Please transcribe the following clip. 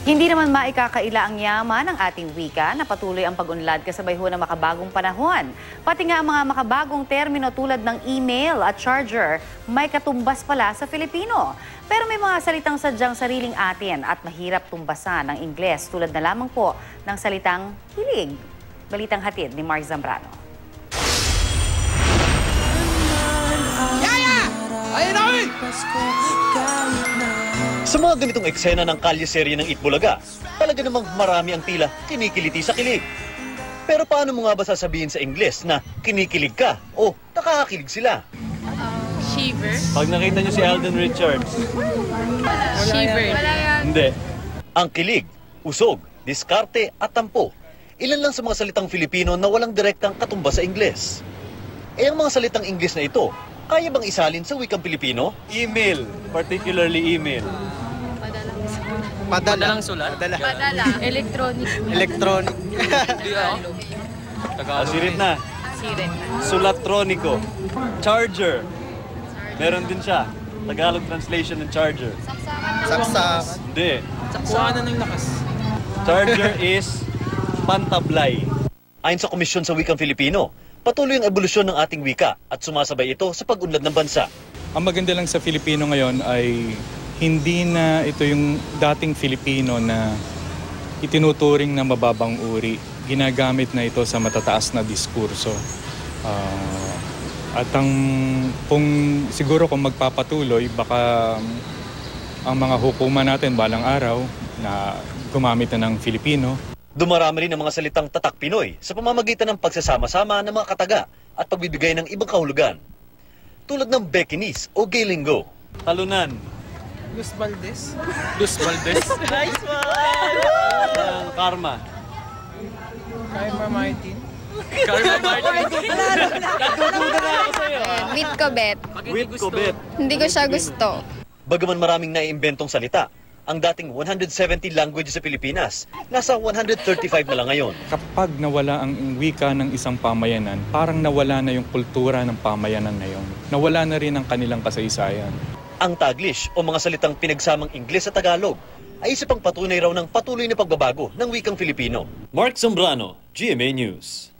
Hindi naman maikakaila ang yaman ng ating wika na patuloy ang pag-unlad kasabay ho ng makabagong panahon. Pati nga ang mga makabagong termino tulad ng email at charger, may katumbas pala sa Filipino. Pero may mga salitang sadyang sariling atin at mahirap tumbasan ng Ingles tulad na lamang po ng salitang hilig. Balitang hatid ni Mark Zambrano. Yaya! Ayun ay! Sa mga ganitong eksena ng kalye-serye ng Itbulaga, talaga namang marami ang tila kinikiliti sa kilig. Pero paano mo nga ba sasabihin sa Ingles na kinikilig ka o nakakakilig sila? Shiver? Pag nakita niyo si Alden Richards. Shiver. Wala yan. Hindi. Ang kilig, usog, diskarte at tampo. Ilan lang sa mga salitang Filipino na walang direktang katumbas sa Ingles. Eh ang mga salitang Ingles na ito, kaya bang isalin sa wikang Pilipino? Email. Particularly email. Padalang sulat? Padala. Electronic. Electronic. Asirit na. Siren. Sulatroniko. Charger. Meron din siya. Tagalog translation ng charger. Saksak. Hindi. Saksuanan ng lakas. Charger is pantablay. Ayon sa Komisyon sa Wikang Filipino, patuloy ang ebolusyon ng ating wika at sumasabay ito sa pag-unlad ng bansa. Ang maganda lang sa Filipino ngayon ay hindi na ito yung dating Filipino na itinuturing na mababang uri. Ginagamit na ito sa matataas na diskurso. At siguro kung magpapatuloy, baka ang mga hukuman natin balang araw na gumamit na ng Filipino. Dumarami rin ang mga salitang tatak Pinoy sa pamamagitan ng pagsasama-sama ng mga kataga at pagbibigay ng ibang kahulugan. Tulad ng Bekinis o Gaylinggo. Talunan. Luz Valdez. Luz Valdez. Nice one! Karma. Karma Martin. Karma Martin. Nagdududa na ako sa'yo. With Kobet. With Kobet. Hindi ko siya gusto. Bagaman maraming naiimbentong salita, ang dating 170 languages sa Pilipinas, nasa 135 na lang ngayon. Kapag nawala ang wika ng isang pamayanan, parang nawala na yung kultura ng pamayanan na yun. Nawala na rin ang kanilang kasaysayan. Ang Taglish o mga salitang pinagsamang Ingles at Tagalog ay isa pang patunay raw ng patuloy na pagbabago ng wikang Filipino. Mark Zambrano, GMA News.